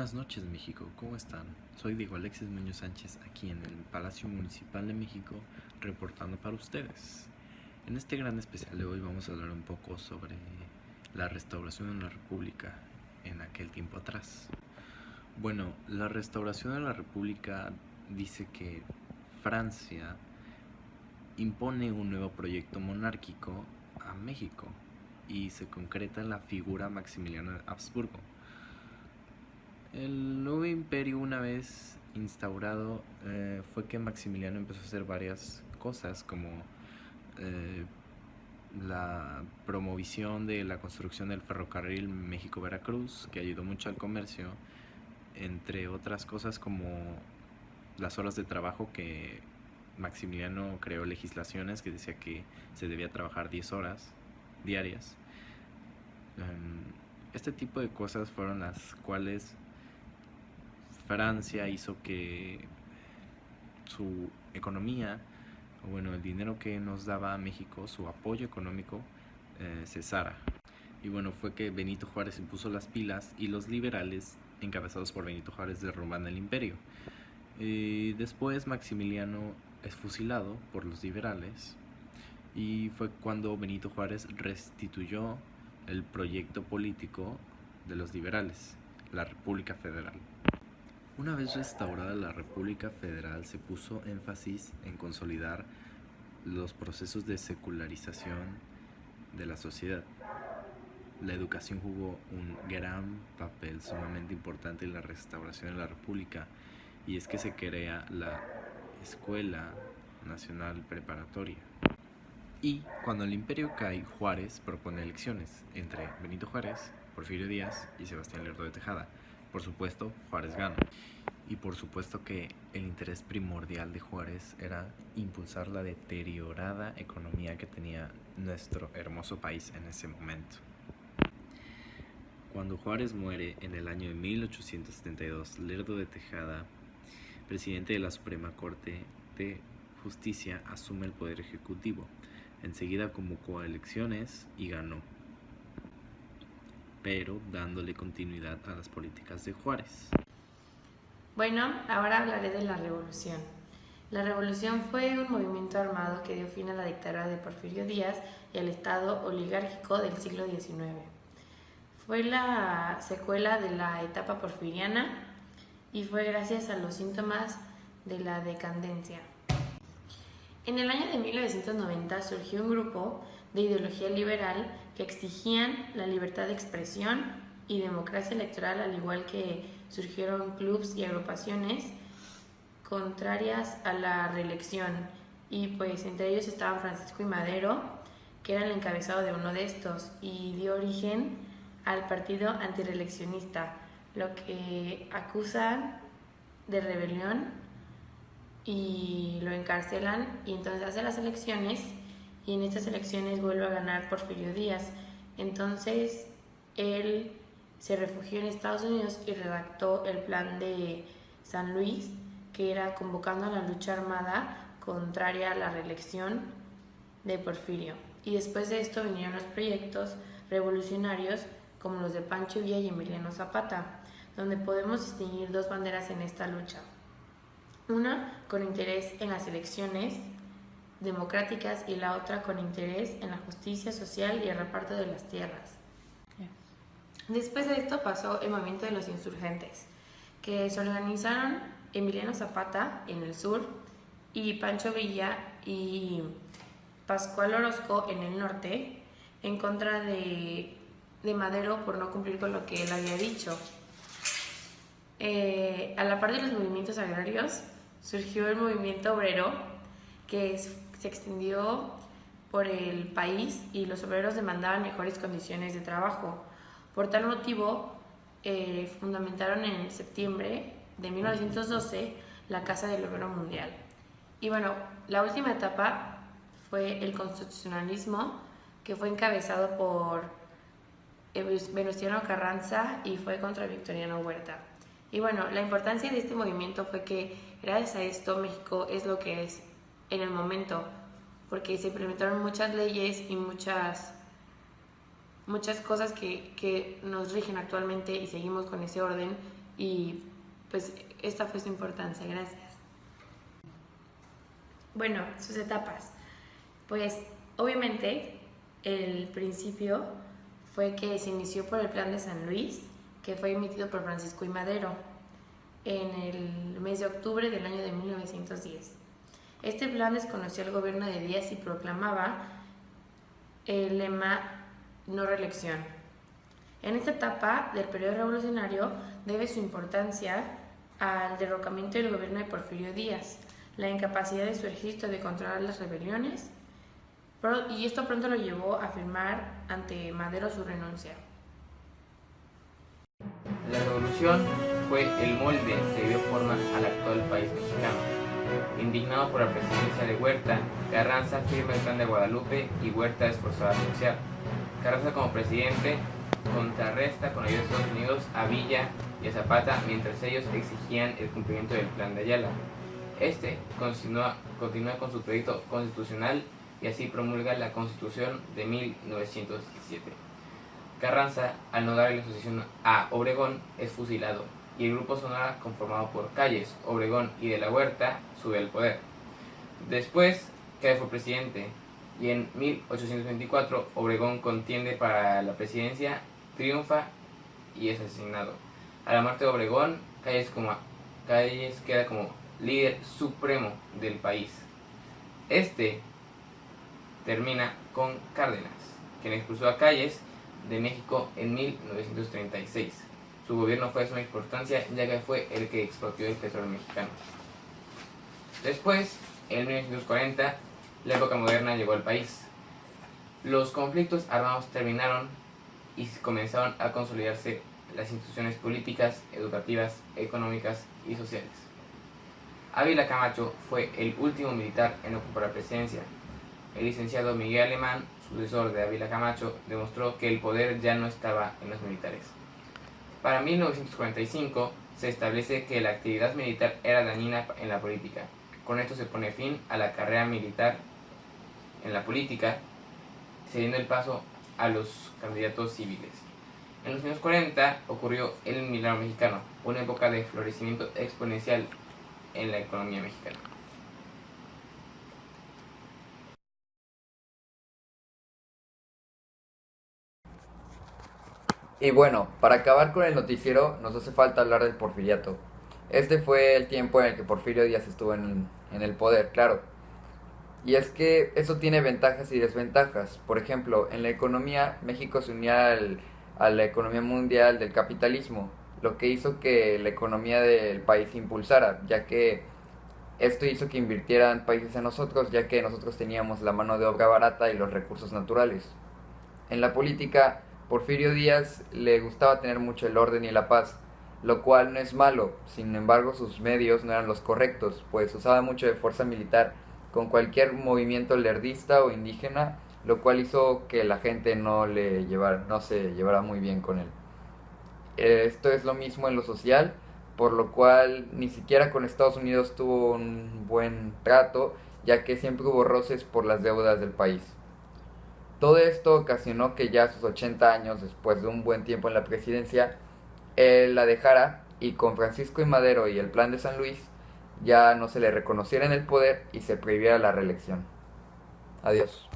Buenas noches, México, ¿cómo están? Soy Diego Alexis Muñoz Sánchez, aquí en el Palacio Municipal de México, reportando para ustedes. En este gran especial de hoy vamos a hablar un poco sobre la restauración de la República en aquel tiempo atrás. Bueno, la restauración de la República dice que Francia impone un nuevo proyecto monárquico a México y se concreta en la figura Maximiliano de Habsburgo. El nuevo imperio, una vez instaurado, fue que Maximiliano empezó a hacer varias cosas como la promoción de la construcción del ferrocarril México-Veracruz, que ayudó mucho al comercio, entre otras cosas como las horas de trabajo, que Maximiliano creó legislaciones que decía que se debía trabajar 10 horas diarias. Este tipo de cosas fueron las cuales Francia hizo que su economía, o bueno, el dinero que nos daba a México, su apoyo económico, cesara. Y bueno, fue que Benito Juárez impuso las pilas y los liberales, encabezados por Benito Juárez, derrumban el imperio. Después Maximiliano es fusilado por los liberales y fue cuando Benito Juárez restituyó el proyecto político de los liberales, la República Federal. Una vez restaurada la República Federal, se puso énfasis en consolidar los procesos de secularización de la sociedad. La educación jugó un gran papel sumamente importante en la restauración de la República, y es que se crea la Escuela Nacional Preparatoria. Y cuando el imperio cae, Juárez propone elecciones entre Benito Juárez, Porfirio Díaz y Sebastián Lerdo de Tejada. Por supuesto, Juárez gana. Y por supuesto que el interés primordial de Juárez era impulsar la deteriorada economía que tenía nuestro hermoso país en ese momento. Cuando Juárez muere en el año de 1872, Lerdo de Tejada, presidente de la Suprema Corte de Justicia, asume el poder ejecutivo. Enseguida convocó a elecciones y ganó, pero dándole continuidad a las políticas de Juárez. Bueno, ahora hablaré de la Revolución. La Revolución fue un movimiento armado que dio fin a la dictadura de Porfirio Díaz y al Estado oligárquico del siglo XIX. Fue la secuela de la etapa porfiriana y fue gracias a los síntomas de la decadencia. En el año de 1990 surgió un grupo de ideología liberal que exigían la libertad de expresión y democracia electoral, al igual que surgieron clubes y agrupaciones contrarias a la reelección, y pues entre ellos estaban Francisco y Madero, que era el encabezado de uno de estos, y dio origen al partido antireeleccionista, lo que acusan de rebelión y lo encarcelan, y entonces hace las elecciones, y en estas elecciones vuelve a ganar Porfirio Díaz. Entonces él se refugió en Estados Unidos y redactó el Plan de San Luis, que era convocando a la lucha armada contraria a la reelección de Porfirio. Y después de esto vinieron los proyectos revolucionarios como los de Pancho Villa y Emiliano Zapata, donde podemos distinguir dos banderas en esta lucha. Una con interés en las elecciones democráticas y la otra con interés en la justicia social y el reparto de las tierras. Después de esto pasó el movimiento de los insurgentes, que se organizaron Emiliano Zapata en el sur y Pancho Villa y Pascual Orozco en el norte, en contra de Madero por no cumplir con lo que él había dicho. A la par de los movimientos agrarios, surgió el movimiento obrero, que se extendió por el país, y los obreros demandaban mejores condiciones de trabajo. Por tal motivo, fundamentaron en septiembre de 1912 la Casa del Obrero Mundial. Y bueno, la última etapa fue el constitucionalismo, que fue encabezado por Venustiano Carranza y fue contra Victoriano Huerta. Y bueno, la importancia de este movimiento fue que gracias a esto México es lo que es en el momento, porque se implementaron muchas leyes y muchas cosas que nos rigen actualmente, y seguimos con ese orden, y pues esta fue su importancia. Gracias. Bueno, sus etapas. Pues obviamente el principio fue que se inició por el Plan de San Luis, que fue emitido por Francisco I. Madero en el mes de octubre del año de 1910. Este plan desconoció el gobierno de Díaz y proclamaba el lema no reelección. En esta etapa del periodo revolucionario debe su importancia al derrocamiento del gobierno de Porfirio Díaz, la incapacidad de su ejército de controlar las rebeliones, y esto pronto lo llevó a firmar ante Madero su renuncia. La revolución fue el molde que dio forma al actual país mexicano. Indignado por la presidencia de Huerta, Carranza firma el Plan de Guadalupe y Huerta es forzado a renunciar. Carranza como presidente contrarresta con ayuda de Estados Unidos a Villa y a Zapata mientras ellos exigían el cumplimiento del Plan de Ayala. Este continúa con su proyecto constitucional y así promulga la Constitución de 1917. Carranza, al no darle la asociación a Obregón, es fusilado y el Grupo Sonora, conformado por Calles, Obregón y de la Huerta, sube al poder. Después, Calles fue presidente y en 1824 Obregón contiende para la presidencia, triunfa y es asesinado. A la muerte de Obregón, Calles queda como líder supremo del país. Este termina con Cárdenas, quien expulsó a Calles de México en 1936. Su gobierno fue de suma importancia ya que fue el que expropió el petróleo mexicano. Después, en 1940, la época moderna llegó al país. Los conflictos armados terminaron y comenzaron a consolidarse las instituciones políticas, educativas, económicas y sociales. Ávila Camacho fue el último militar en ocupar la presidencia. El licenciado Miguel Alemán, sucesor de Ávila Camacho, demostró que el poder ya no estaba en los militares. Para 1945 se establece que la actividad militar era dañina en la política. Con esto se pone fin a la carrera militar en la política, cediendo el paso a los candidatos civiles. En los años 40 ocurrió el milagro mexicano, una época de florecimiento exponencial en la economía mexicana. Y bueno, para acabar con el noticiero nos hace falta hablar del porfiriato. Este fue el tiempo en el que Porfirio Díaz estuvo en el poder, claro. Y es que eso tiene ventajas y desventajas. Por ejemplo, en la economía, México se unía a la economía mundial del capitalismo, lo que hizo que la economía del país se impulsara, ya que esto hizo que invirtieran países en nosotros, ya que nosotros teníamos la mano de obra barata y los recursos naturales. En la política, Porfirio Díaz le gustaba tener mucho el orden y la paz, lo cual no es malo. Sin embargo, sus medios no eran los correctos, pues usaba mucho de fuerza militar con cualquier movimiento lerdista o indígena, lo cual hizo que la gente no se llevara muy bien con él. Esto es lo mismo en lo social, por lo cual ni siquiera con Estados Unidos tuvo un buen trato, ya que siempre hubo roces por las deudas del país. Todo esto ocasionó que ya a sus 80 años, después de un buen tiempo en la presidencia, él la dejara y con Francisco I. Madero y el Plan de San Luis ya no se le reconociera en el poder y se prohibiera la reelección. Adiós.